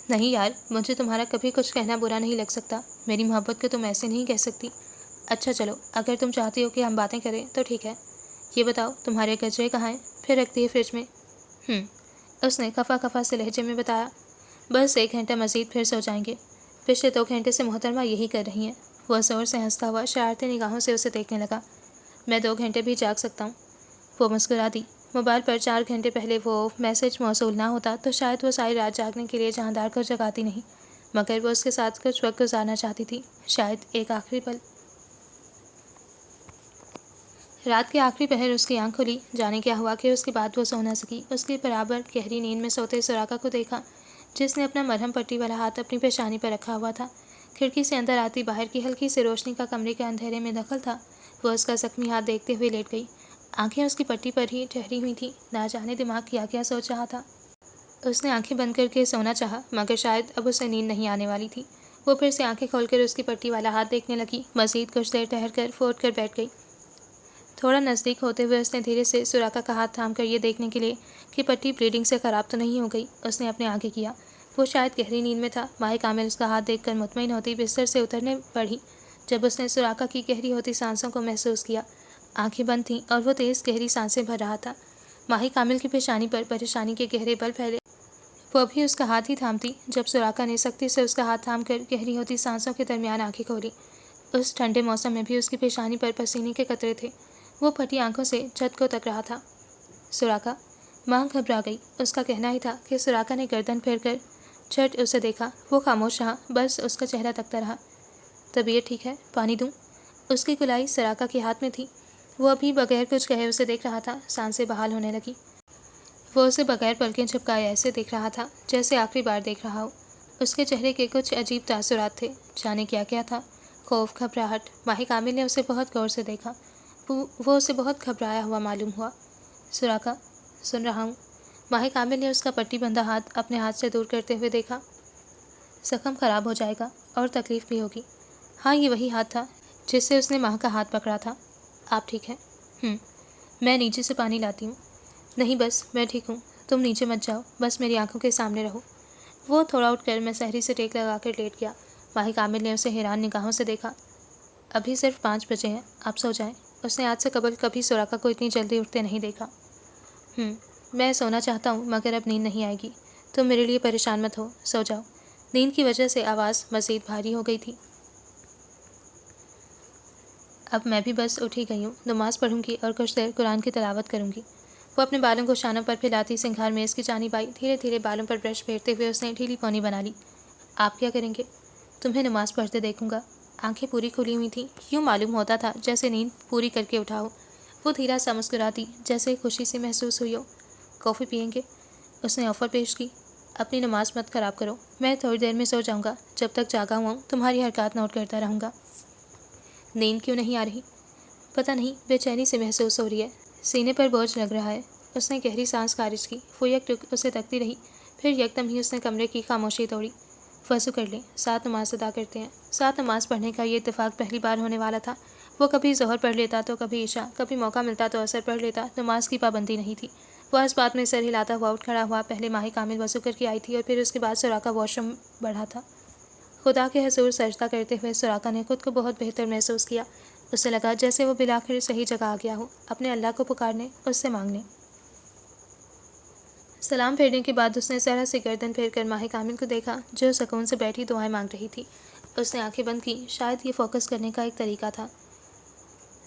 نہیں یار، مجھے تمہارا کبھی کچھ کہنا برا نہیں لگ سکتا۔ میری محبت کو تم ایسے نہیں کہہ سکتی۔ اچھا چلو، اگر تم چاہتی ہو کہ ہم باتیں کریں تو ٹھیک ہے۔ یہ بتاؤ تمہارے گجرے کہاں ہیں؟ پھر رکھ دیے فریج میں؟ اس نے خفا خفا سے لہجے میں بتایا۔ بس 1 گھنٹہ مزید پھر سو جائیں گے۔ پچھلے 2 گھنٹے سے محترمہ یہی کر رہی ہیں۔ وہ زور سے ہنستا ہوا شرارتی نگاہوں سے اسے دیکھنے لگا۔ میں 2 گھنٹے بھی جاگ سکتا ہوں۔ وہ مسکرا دی۔ موبائل پر 4 گھنٹے پہلے وہ میسج موصول نہ ہوتا تو شاید وہ ساری رات جاگنے کے لیے جہاندار کو جگاتی نہیں، مگر وہ اس کے ساتھ کچھ وقت گزارنا چاہتی تھی، شاید ایک آخری پل۔ رات کے آخری پہر اس کی آنکھ کھلی۔ جانے کیا ہوا کہ اس کے بعد وہ سو نہ سکی۔ اس کے برابر گہری نیند میں سوتے سراقہ کو دیکھا، جس نے اپنا مرہم پٹی والا ہاتھ اپنی پیشانی پر رکھا ہوا تھا۔ کھڑکی سے اندر آتی باہر کی ہلکی سی روشنی کا کمرے کے اندھیرے میں دخل تھا۔ وہ اس کا زخمی ہاتھ دیکھتے ہوئے لیٹ گئی۔ آنکھیں اس کی پٹی پر ہی ٹھہری ہوئی تھیں۔ نہ جانے دماغ کیا سوچ رہا تھا۔ اس نے آنکھیں بند کر کے سونا چاہا، مگر شاید اب اسے نیند نہیں آنے والی تھی۔ وہ پھر سے آنکھیں کھول کر اس کی پٹی والا ہاتھ دیکھنے لگی۔ مزید کچھ دیر ٹھہر کر وہ اٹھ کر بیٹھ گئی۔ تھوڑا نزدیک ہوتے ہوئے اس نے دھیرے سے سراقہ کا ہاتھ تھام کر یہ دیکھنے کے لیے کہ پٹی بلیڈنگ سے خراب تو نہیں ہو گئی، اس نے اپنے آگے کیا۔ وہ شاید گہری نیند میں تھا۔ ماہ کامل اس کا ہاتھ دیکھ کر مطمئن ہوتی بستر سے اترنے پڑی۔ جب اس نے سراقہ کی گہری ہوتی سانسوں کو محسوس کیا، آنکھیں بند تھیں اور وہ تیز گہری سانسیں بھر رہا تھا۔ ماہ کامل کی پیشانی پر پریشانی کے گہرے بل پھیلے۔ وہ بھی اس کا ہاتھ ہی تھامتی جب سراقہ نے سختی سے اس کا ہاتھ تھام کر گہری ہوتی سانسوں کے درمیان آنکھیں کھولی۔ اس ٹھنڈے موسم میں بھی اس کی پیشانی پر پسینے کے قطرے تھے۔ وہ پھٹی آنکھوں سے چھت کو تک رہا تھا۔ سراقہ؟ ماہ گھبرا گئی۔ اس کا کہنا ہی تھا کہ سراقہ نے گردن پھیر کر جھٹ اسے دیکھا۔ وہ خاموش رہا، بس اس کا چہرہ تکتا رہا۔ طبیعت ٹھیک ہے؟ پانی دوں؟ اس کی کلائی سراقہ کے ہاتھ میں تھی۔ وہ ابھی بغیر کچھ کہے اسے دیکھ رہا تھا۔ سانسیں بحال ہونے لگی۔ وہ اسے بغیر پلکیں جھپکائے ایسے دیکھ رہا تھا جیسے آخری بار دیکھ رہا ہو۔ اس کے چہرے کے کچھ عجیب تاثرات تھے۔ جانے کیا تھا؟ خوف، گھبراہٹ؟ ماہ کامل نے اسے بہت غور سے دیکھا۔ وہ اسے بہت گھبرایا ہوا معلوم ہوا۔ سراقہ؟ سن رہا ہوں۔ ماہ کامل نے اس کا پٹی بندھا ہاتھ اپنے ہاتھ سے دور کرتے ہوئے دیکھا۔ زخم خراب ہو جائے گا اور تکلیف بھی ہوگی۔ ہاں، یہ وہی ہاتھ تھا جس سے اس نے ماہ کا ہاتھ پکڑا تھا۔ آپ ٹھیک ہیں؟ میں نیچے سے پانی لاتی ہوں۔ نہیں، بس میں ٹھیک ہوں، تم نیچے مت جاؤ، بس میری آنکھوں کے سامنے رہو۔ وہ تھوڑا اٹھ کر میں سحری سے ٹیک لگا کر لیٹ گیا۔ ماہ کامل نے اسے حیران نگاہوں سے دیکھا۔ ابھی صرف 5 بجے ہیں، آپ سو جائیں۔ اس نے آج سے قبل کبھی سراقہ کو اتنی جلدی اٹھتے نہیں دیکھا۔ میں سونا چاہتا ہوں مگر اب نیند نہیں آئے گی۔ تم میرے لیے پریشان مت ہو، سو جاؤ۔ نیند کی وجہ سے آواز مزید بھاری ہو گئی تھی۔ اب میں بھی بس اٹھ ہی گئی ہوں، نماز پڑھوں گی اور کچھ دیر قرآن کی تلاوت کروں گی۔ وہ اپنے بالوں کو شانوں پر پھیلاتی سنگھار میز کی جانب آئی۔ دھیرے دھیرے بالوں پر برش پھیرتے ہوئے اس نے ڈھیلی پونی بنا لی۔ آپ کیا کریں گے؟ تمہیں نماز پڑھتے دیکھوں گا۔ آنکھیں پوری کھلی ہوئی تھیں، یوں معلوم ہوتا تھا جیسے نیند پوری کر کے اٹھا ہو۔ وہ دھیرا سا مسکراتی جیسے خوشی سی محسوس ہوئی ہو۔ کافی پئیں گے؟ اس نے آفر پیش کی۔ اپنی نماز مت خراب کرو، میں تھوڑی دیر میں سو جاؤں گا، جب تک جاگا ہوا ہوں تمہاری حرکات نوٹ کرتا رہوں گا۔ نیند کیوں نہیں آ رہی؟ پتہ نہیں، بے چینی سے محسوس ہو رہی ہے، سینے پر بوجھ لگ رہا ہے۔ اس نے گہری سانس خارج کی۔ وہ یک ٹک اسے تکتی رہی، پھر یکدم ہی اس نے کمرے کی خاموشی توڑی۔ وضو کر لیں، 7 نماز ادا کرتے ہیں۔ 7 نماز پڑھنے کا یہ اتفاق پہلی بار ہونے والا تھا۔ وہ کبھی ظہر پڑھ لیتا تو کبھی عشاء، کبھی موقع ملتا تو عصر پڑھ لیتا، نماز کی پابندی نہیں تھی۔ وہ اس بات میں سر ہلاتا ہوا اٹھ کھڑا ہوا۔ پہلے ماہ کامل وضو کر کے آئی تھی اور پھر اس کے بعد سراقہ واش روم بڑھا تھا۔ خدا کے حضور سجدہ کرتے ہوئے سراقہ نے خود کو بہت بہتر محسوس کیا۔ اسے لگا جیسے وہ بالآخر صحیح جگہ آ گیا ہو، اپنے اللہ کو پکارنے، اس سے مانگنے۔ سلام پھیرنے کے بعد اس نے ذرا سی گردن پھیر کر ماہ کامل کو دیکھا جو سکون سے بیٹھی دعائیں مانگ رہی تھی۔ اس نے آنکھیں بند کی، شاید یہ فوکس کرنے کا ایک طریقہ تھا۔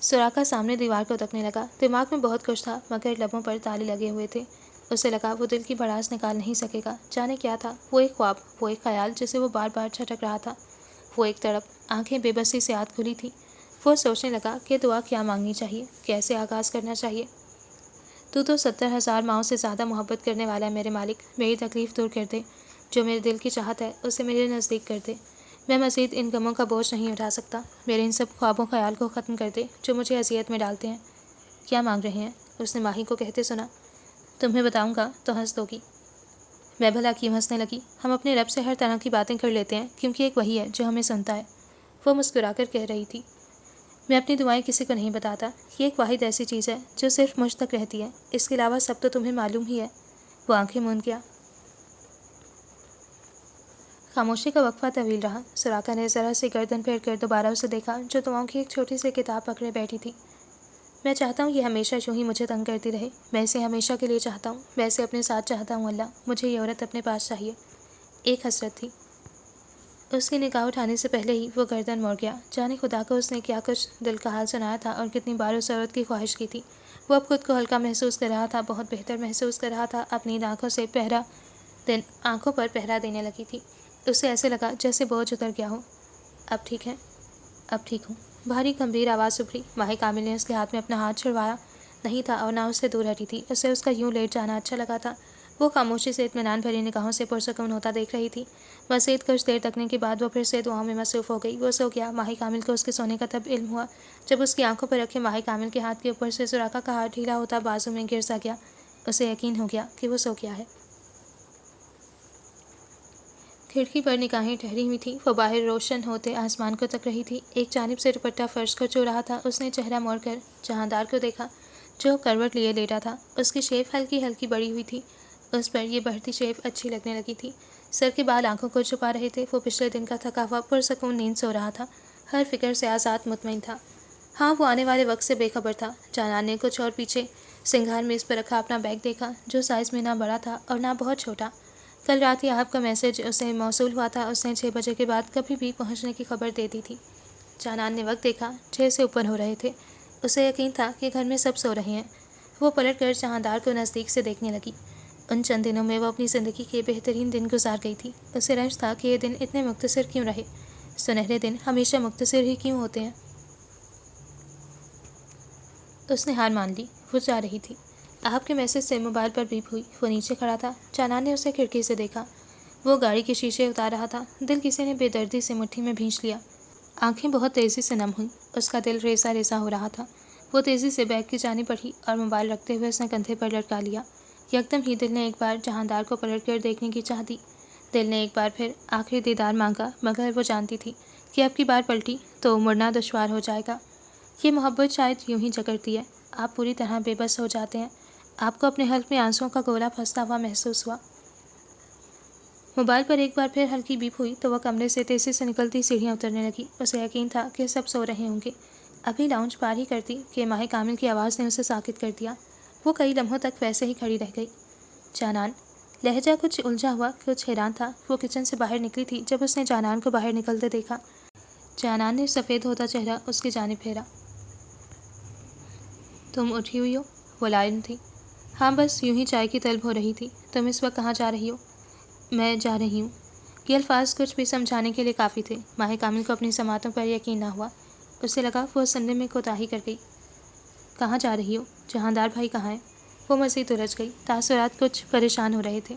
سراقہ سامنے دیوار کو تکنے لگا۔ دماغ میں بہت کچھ تھا مگر لبوں پر تالے لگے ہوئے تھے۔ اسے لگا وہ دل کی بھڑاس نکال نہیں سکے گا۔ جانے کیا تھا، وہ ایک خواب، وہ ایک خیال جسے وہ بار بار چھٹک رہا تھا، وہ ایک تڑپ۔ آنکھیں بے بسی سے آج کھلی تھیں۔ وہ سوچنے لگا کہ دعا کیا مانگنی چاہیے، کیسے آغاز کرنا چاہیے۔ تو 70,000 ماؤں سے زیادہ محبت کرنے والا ہے میرے مالک، میری تکلیف دور کر دے، جو میرے دل کی چاہت ہے اسے میرے نزدیک کر دے۔ میں مزید ان غموں کا بوجھ نہیں اٹھا سکتا، میرے ان سب خوابوں خیال کو ختم کر دے جو مجھے اذیت میں ڈالتے ہیں۔ کیا مانگ رہے ہیں؟ اس نے ماہی کو کہتے سنا۔ تمہیں بتاؤں گا تو ہنس دو گی۔ میں بھلا کیوں ہنسنے لگی؟ ہم اپنے رب سے ہر طرح کی باتیں کر لیتے ہیں کیونکہ ایک وہی ہے جو ہمیں سنتا ہے، وہ مسکرا کر کہہ رہی تھی۔ میں اپنی دعائیں کسی کو نہیں بتاتا، یہ ایک واحد ایسی چیز ہے جو صرف مجھ تک رہتی ہے، اس کے علاوہ سب تو تمہیں معلوم ہی ہے۔ وہ آنکھیں موند گیا۔ خاموشی کا وقفہ طویل رہا۔ سراقہ نے ذرا سی گردن پھیر کر دوبارہ اسے دیکھا جو دعاؤں کی ایک چھوٹی سی کتاب پکڑے بیٹھی تھی۔ میں چاہتا ہوں یہ ہمیشہ یوں ہی مجھے تنگ کرتی رہے، میں اسے ہمیشہ کے لیے چاہتا ہوں، میں اسے اپنے ساتھ چاہتا ہوں۔ اللہ، مجھے یہ عورت اپنے پاس چاہیے۔ ایک حسرت تھی۔ اس کی نگاہ اٹھانے سے پہلے ہی وہ گردن موڑ گیا۔ جانے خدا کو اس نے کیا کچھ دل کا حال سنایا تھا اور کتنی بار اس عورت کی خواہش کی تھی۔ وہ اب خود کو ہلکا محسوس کر رہا تھا، بہت بہتر محسوس کر رہا تھا، اپنی آنکھوں پر پہرا دینے لگی تھی۔ اسے ایسے لگا جیسے بوجھ اتر گیا ہو۔ اب ٹھیک ہے؟ اب ٹھیک ہوں، بھاری گمبھیر آواز ابھری۔ ماہی کامل نے اس کے ہاتھ میں اپنا ہاتھ چھڑوایا نہیں تھا اور نہ اس سے دور ہٹی تھی۔ اسے اس کا یوں لیٹ جانا اچھا لگا تھا۔ وہ خاموشی سے اطمینان بھری نگاہوں سے پرسکون ہوتا دیکھ رہی تھی۔ مزید کچھ دیر تکنے کے بعد وہ پھر سے دعاؤں میں مصروف ہو گئی۔ وہ سو گیا۔ ماہی کامل کو اس کے سونے کا تب علم ہوا جب اس کی آنکھوں پر رکھے ماہی کامل کے ہاتھ کے اوپر سے سراقہ کا ہاتھ ڈھیلا ہوتا بازو میں گر سا گیا۔ اسے یقین ہو گیا کہ وہ سو گیا ہے۔ کھڑکی پر نگاہیں ٹھہری ہوئی تھیں۔ وہ باہر روشن ہوتے آسمان کو تک رہی تھی۔ ایک جانب سے دوپٹہ فرش کو چھو رہا تھا۔ اس نے چہرہ موڑ کر جہاندار کو دیکھا جو کروٹ لیے لیٹا تھا۔ اس کی شیف ہلکی ہلکی بڑی ہوئی تھی۔ اس پر یہ بڑھتی شیف اچھی لگنے لگی تھی۔ سر کے بال آنکھوں کو چھپا رہے تھے۔ وہ پچھلے دن کا تھکا ہوا پرسکون نیند سو رہا تھا، ہر فکر سے آزاد مطمئن تھا۔ ہاں، وہ آنے والے وقت سے بے خبر تھا۔ جانان نے کچھ اور پیچھے سنگھار میز پر رکھا اپنا بیگ دیکھا جو سائز میں نہ بڑا تھا اور نہ بہت چھوٹا۔ کل رات ہی آپ کا میسج اسے موصول ہوا تھا۔ اس نے 6 بجے کے بعد کبھی بھی پہنچنے کی خبر دے دی تھی۔ جانان نے وقت دیکھا، 6 سے اوپر ہو رہے تھے۔ اسے یقین تھا کہ گھر میں سب سو رہے ہیں۔ وہ پلٹ کر جہاندار کو نزدیک سے دیکھنے لگی۔ ان چند دنوں میں وہ اپنی زندگی کے بہترین دن گزار گئی تھی۔ اسے رنج تھا کہ یہ دن اتنے مختصر کیوں رہے۔ سنہرے دن ہمیشہ مختصر ہی کیوں ہوتے ہیں؟ اس نے ہار مان لی۔ وہ جا رہی تھی۔ آپ کے میسج سے موبائل پر بیپ ہوئی۔ وہ نیچے کھڑا تھا۔ جانان نے اسے کھڑکی سے دیکھا۔ وہ گاڑی کے شیشے اتار رہا تھا۔ دل کسی نے بے دردی سے مٹھی میں بھینچ لیا۔ آنکھیں بہت تیزی سے نم ہوئیں۔ اس کا دل ریزہ ریزہ ہو رہا تھا۔ وہ تیزی سے بیگ کی جانب بڑھی اور موبائل رکھتے ہوئے اس نے کندھے پر لٹکا لیا۔ یکدم ہی دل نے ایک بار جہاندار کو پلٹ کر دیکھنے کی چاہ دی۔ دل نے ایک بار پھر آخری دیدار مانگا، مگر وہ جانتی تھی کہ اب کی بار پلٹی تو مڑنا دشوار ہو جائے گا۔ یہ محبت شاید یوں ہی جکڑتی ہے۔ آپ پوری طرح بے بس ہو جاتے ہیں۔ آپ کو اپنے حلق میں آنسوؤں کا گولا پھنستا ہوا محسوس ہوا۔ موبائل پر ایک بار پھر ہلکی بیپ ہوئی تو وہ کمرے سے تیزی سے نکلتی سیڑھیاں اترنے لگی۔ اسے یقین تھا کہ سب سو رہے ہوں گے۔ ابھی لاؤنج پار ہی کرتی کہ ماہی کامل کی آواز نے اسے ساکت کر دیا۔ وہ کئی لمحوں تک ویسے ہی کھڑی رہ گئی۔ جانان، لہجہ کچھ الجھا ہوا، کچھ حیران تھا۔ وہ کچن سے باہر نکلی تھی جب اس نے جانان کو باہر نکلتے دیکھا۔ جانان نے سفید ہوتا چہرہ اس کی جانب پھیرا۔ تم اٹھی ہوئی ہو؟ وہ لائن تھی۔ ہاں، بس یوں ہی چائے کی طلب ہو رہی تھی۔ تم اس وقت کہاں جا رہی ہو؟ میں جا رہی ہوں۔ یہ الفاظ کچھ بھی سمجھانے کے لیے کافی تھے۔ ماہی کامل کو اپنی سماعتوں پر یقین نہ ہوا۔ اسے لگا وہ سننے میں کوتاہی کر گئی۔ کہاں جا رہی ہو؟ جہاندار بھائی کہاں ہیں؟ وہ مزید الجھ گئی۔ تاثرات کچھ پریشان ہو رہے تھے۔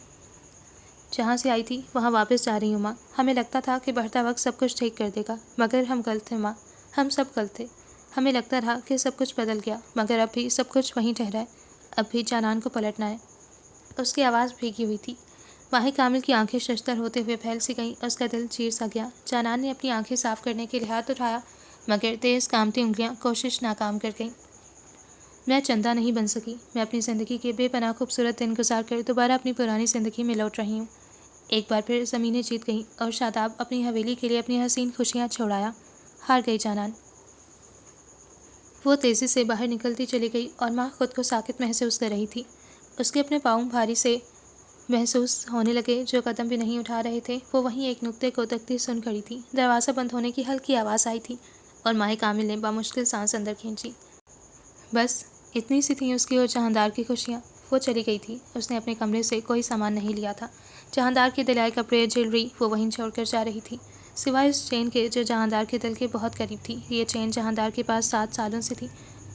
جہاں سے آئی تھی وہاں واپس جا رہی ہوں ماں۔ ہمیں لگتا تھا کہ بڑھتا وقت سب کچھ ٹھیک کر دے گا، مگر ہم غلط تھے ماں، ہم سب غلط تھے۔ ہمیں لگتا رہا کہ سب کچھ بدل گیا، مگر اب بھی سب کچھ وہیں ٹھہرا ہے۔ اب بھی جانان کو پلٹنا ہے۔ اس کی آواز بھیگی ہوئی تھی۔ ماہی کامل کی آنکھیں ششدر ہوتے ہوئے پھیل سی گئیں۔ اس کا دل چیر سا گیا۔ جانان نے اپنی آنکھیں صاف کرنے کے لیے ہاتھ اٹھایا، مگر تیز کامتی انگلیاں کوشش ناکام کر گئیں۔ میں چندہ نہیں بن سکی۔ میں اپنی زندگی کے بے پناہ خوبصورت دن گزار کر دوبارہ اپنی پرانی زندگی میں لوٹ رہی ہوں۔ ایک بار پھر زمینیں جیت گئیں اور شاداب اپنی حویلی کے لیے اپنی حسین خوشیاں چھوڑایا۔ ہار گئی جانان۔ وہ تیزی سے باہر نکلتی چلی گئی اور ماں خود کو ساکت محسوس کر رہی تھی۔ اس کے اپنے پاؤں بھاری سے محسوس ہونے لگے جو قدم بھی نہیں اٹھا رہے تھے۔ وہ وہیں ایک نقطے کو تکتی سن کھڑی تھی۔ دروازہ بند ہونے کی ہلکی آواز آئی تھی اور ماہی کامل نے بامشکل سانس اندر کھینچی۔ بس اتنی سی تھیں اس کی اور جہاندار کی خوشیاں۔ وہ چلی گئی تھی۔ اس نے اپنے کمرے سے کوئی سامان نہیں لیا تھا۔ جہاندار کے دلائے کپڑے، جیولری وہ وہیں چھوڑ کر جا رہی تھی، سوائے اس چین کے جو جہاندار کے دل کے بہت قریب تھی۔ یہ چین جہاندار کے پاس 7 سالوں سے تھی،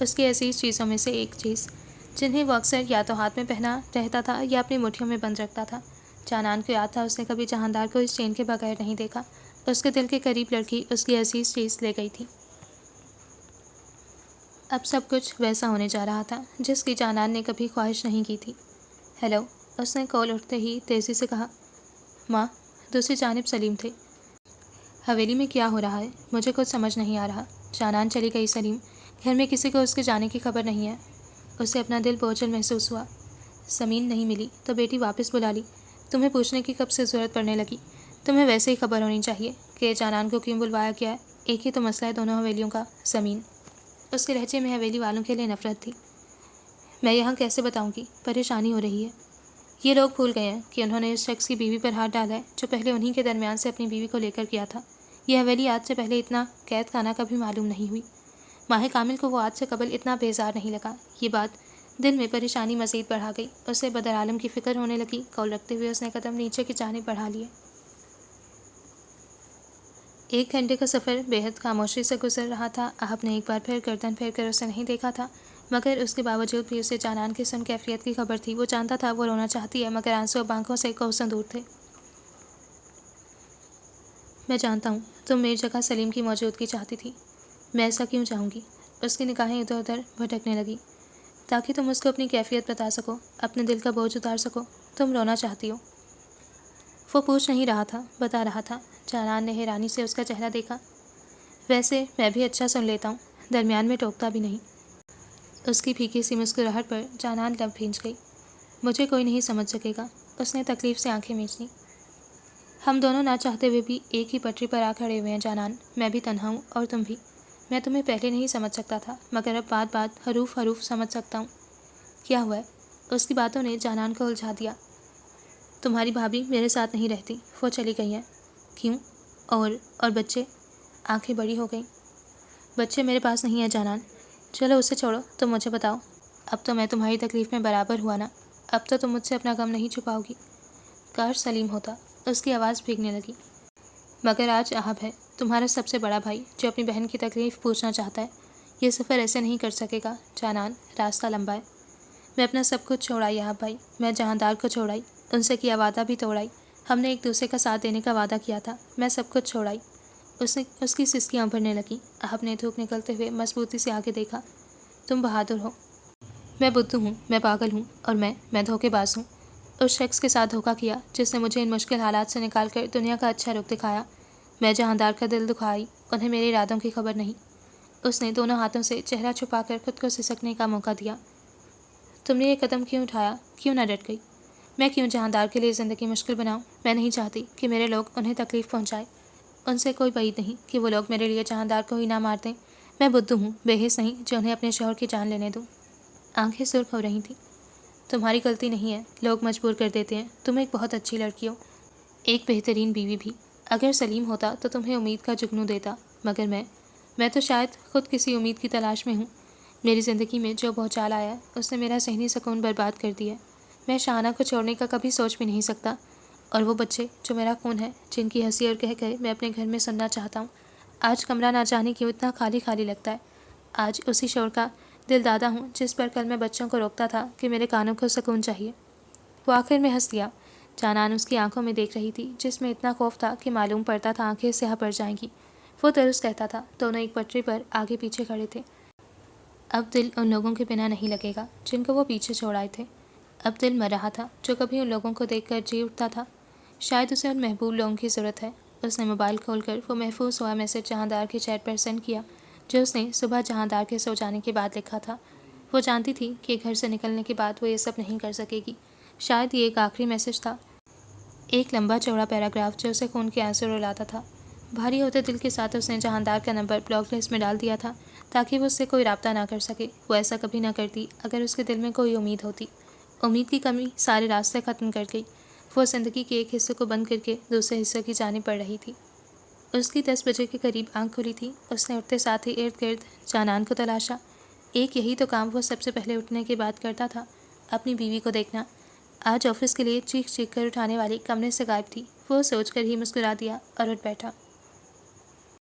اس کی عزیز چیزوں میں سے ایک چیز، جنہیں وہ اکثر یا تو ہاتھ میں پہنا رہتا تھا یا اپنی مٹھیوں میں بند رکھتا تھا۔ جانان کو یاد تھا اس نے کبھی جہاندار کو اس چین کے بغیر نہیں دیکھا۔ اس کے دل کے قریب لڑکی اس کی عزیز چیز لے گئی تھی۔ اب سب کچھ ویسا ہونے جا رہا تھا جس کی جانان نے کبھی خواہش نہیں کی تھی۔ ہیلو، اس نے کال اٹھتے ہی تیزی سے کہا۔ ماں، دوسری جانب سلیم تھے۔ حویلی میں کیا ہو رہا ہے؟ مجھے کچھ سمجھ نہیں آ رہا۔ جانان چلی گئی سلیم، گھر میں کسی کو اس کے جانے کی خبر نہیں ہے۔ اسے اپنا دل بوجھل محسوس ہوا۔ سمین نہیں ملی تو بیٹی واپس بلا لی، تمہیں پوچھنے کی کب سے ضرورت پڑنے لگی؟ تمہیں ویسے ہی خبر ہونی چاہیے کہ جانان کو کیوں بلوایا گیا ہے۔ ایک ہی تو مسئلہ ہے دونوں حویلیوں کا، زمین۔ اس کے لہجے میں حویلی والوں کے لیے نفرت تھی۔ میں یہاں کیسے بتاؤں گی، پریشانی ہو رہی ہے۔ یہ لوگ بھول گئے ہیں کہ انہوں نے اس شخص کی بیوی پر ہاتھ ڈالا ہے جو پہلے انہی کے درمیان سے اپنی بیوی کو لے کر گیا تھا۔ یہ حویلی آج سے پہلے اتنا قید خانہ کبھی معلوم نہیں ہوئی۔ ماہ کامل کو وہ آج سے قبل اتنا بیزار نہیں لگا۔ یہ بات دل میں پریشانی مزید بڑھا گئی۔ اسے بدر عالم کی فکر ہونے لگی۔ کال رکھتے ہوئے اس نے قدم نیچے کی جانب بڑھا لیے۔ 1 گھنٹے کا سفر بے حد خاموشی سے گزر رہا تھا۔ آپ نے ایک بار پھر گردن پھیر کر اسے نہیں دیکھا تھا، مگر اس کے باوجود بھی اسے جانان کی سن کیفیت کی خبر تھی۔ وہ جانتا تھا وہ رونا چاہتی ہے، مگر آنسو اب آنکھوں سے کوسوں دور تھے۔ میں جانتا ہوں تم میری جگہ سلیم کی موجودگی چاہتی تھی۔ میں ایسا کیوں چاہوں گی؟ اس کی نگاہیں ادھر ادھر بھٹکنے لگی۔ تاکہ تم اس کو اپنی کیفیت بتا سکو، اپنے دل کا بوجھ اتار سکو۔ تم رونا چاہتی ہو۔ وہ پوچھ نہیں رہا تھا، بتا رہا تھا۔ جانان نے حیرانی سے اس کا چہرہ دیکھا۔ ویسے میں بھی اچھا سن لیتا ہوں، درمیان میں ٹوکتا بھی نہیں۔ اس کی پھیکی سی مسکراہٹ پر جانان لب بھینچ گئی۔ مجھے کوئی نہیں سمجھ سکے گا، اس نے تکلیف سے آنکھیں مینچ لیں۔ ہم دونوں نہ چاہتے ہوئے بھی ایک ہی پٹری پر آ کھڑے ہوئے ہیں جانان، میں بھی تنہا ہوں اور تم بھی۔ میں تمہیں پہلے نہیں سمجھ سکتا تھا، مگر اب بات بات حروف حروف سمجھ سکتا ہوں۔ کیا ہوا ہے؟ اس کی باتوں نے جانان کو الجھا دیا۔ تمہاری بھابھی میرے ساتھ نہیں رہتی، وہ چلی گئی ہیں۔ کیوں؟ اور بچے؟ آنکھیں بڑی ہو گئیں۔ بچے میرے پاس نہیں ہیں جانان۔ چلو اسے چھوڑو، تم مجھے بتاؤ۔ اب تو میں تمہاری تکلیف میں برابر ہوا نا، اب تو تم مجھ سے اپنا غم نہیں چھپاؤ گی۔ کاش سلیم ہوتا، اس کی آواز بھیگنے لگی۔ مگر آج احب ہے، تمہارا سب سے بڑا بھائی، جو اپنی بہن کی تکلیف پوچھنا چاہتا ہے۔ یہ سفر ایسے نہیں کر سکے گا جانان، راستہ لمبا ہے۔ میں اپنا سب کچھ چھوڑائی احب بھائی، میں جہاندار کو چھوڑائی، ان سے کیا وعدہ بھی توڑائی۔ ہم نے ایک دوسرے کا ساتھ دینے کا وعدہ کیا تھا، میں سب کچھ چھوڑائی۔ اس کی سسکیاں ابھرنے لگیں۔ احب نے دھوپ نکلتے ہوئے مضبوطی سے آگے دیکھا۔ تم بہادر ہو۔ میں بدھو ہوں، میں پاگل ہوں، اور میں دھوکے باز ہوں۔ اس شخص کے ساتھ دھوکہ کیا جس نے مجھے ان مشکل حالات سے نکال کر دنیا کا اچھا رخ دکھایا۔ میں جہاندار کا دل دکھائی، انہیں میرے ارادوں کی خبر نہیں۔ اس نے دونوں ہاتھوں سے چہرہ چھپا کر خود کو سسکنے کا موقع دیا۔ تم نے یہ قدم کیوں اٹھایا؟ کیوں نہ ڈٹ گئی؟ میں کیوں جہاندار کے لیے زندگی مشکل بناؤں؟ میں نہیں چاہتی کہ میرے لوگ انہیں تکلیف پہنچائے۔ ان سے کوئی بعید نہیں کہ وہ لوگ میرے لیے جہاندار کو ہی نہ مار دیں۔ میں بدھو ہوں، بے حس نہیں جو انہیں اپنے شوہر کی جان لینے دوں۔ آنکھیں سرخ ہو رہی تھیں۔ تمہاری غلطی نہیں ہے، لوگ مجبور کر دیتے ہیں۔ تم ایک بہت اچھی لڑکی ہو، ایک بہترین بیوی بھی۔ اگر سلیم ہوتا تو تمہیں امید کا جگنو دیتا، مگر میں تو شاید خود کسی امید کی تلاش میں ہوں۔ میری زندگی میں جو بھونچال آیا اس نے میرا ذہنی سکون برباد کر دیا۔ میں شاہانہ کو چھوڑنے کا کبھی سوچ بھی نہیں سکتا۔ اور وہ بچے جو میرا خون ہے، جن کی ہنسی اور کہے میں اپنے گھر میں سننا چاہتا ہوں، آج کمرہ نہ جانے کیوں اتنا خالی خالی لگتا ہے۔ آج اسی شور کا دل دادا ہوں جس پر کل میں بچوں کو روکتا تھا کہ میرے کانوں کو سکون چاہیے۔ وہ آخر میں ہنس دیا۔ جانان اس کی آنکھوں میں دیکھ رہی تھی جس میں اتنا خوف تھا کہ معلوم پڑتا تھا آنکھیں سیاہ پڑ جائیں گی۔ وہ درست کہتا تھا، دونوں ایک پٹری پر آگے پیچھے کھڑے تھے۔ اب دل ان لوگوں کے بنا نہیں لگے گا جن کو وہ پیچھے چھوڑ آئے تھے۔ اب دل مر رہا تھا جو کبھی ان لوگوں کو دیکھ کر جی اٹھتا تھا۔ شاید اسے ان محبوب لوگوں کی ضرورت ہے۔ اس نے موبائل کھول کر وہ محفوظ ہوا میسج جہاندار کے چیٹ پر سینڈ کیا جو اس نے صبح جہاندار کے سو جانے کے بعد لکھا تھا۔ وہ جانتی تھی کہ گھر سے نکلنے کے بعد وہ یہ سب نہیں کر سکے گی۔ شاید یہ ایک آخری میسج تھا، ایک لمبا چوڑا پیراگراف جو اسے خون کے آنسو رلاتا تھا۔ بھاری ہوتے دل کے ساتھ اس نے جہاندار کا نمبر بلاک لسٹ میں ڈال دیا تھا تاکہ وہ اس سے کوئی رابطہ نہ کر سکے۔ وہ ایسا کبھی نہ کرتی اگر اس کے دل میں کوئی امید ہوتی۔ امید کی کمی سارے راستے ختم کر گئی۔ وہ زندگی کے ایک حصے کو بند کر کے دوسرے حصے کی جانب بڑھ رہی تھی۔ اس کی 10 بجے کے قریب آنکھ کھلی تھی۔ اس نے اٹھتے ساتھ ہی ارد گرد جانان کو تلاشا۔ ایک یہی تو کام وہ سب سے پہلے اٹھنے کے بعد کرتا تھا۔ اپنی بیوی کو دیکھنا۔ آج آفس کے لیے چیخ چیخ کر اٹھانے والی کمرے سے غائب تھی۔ وہ سوچ کر ہی مسکرا دیا اور اٹھ بیٹھا۔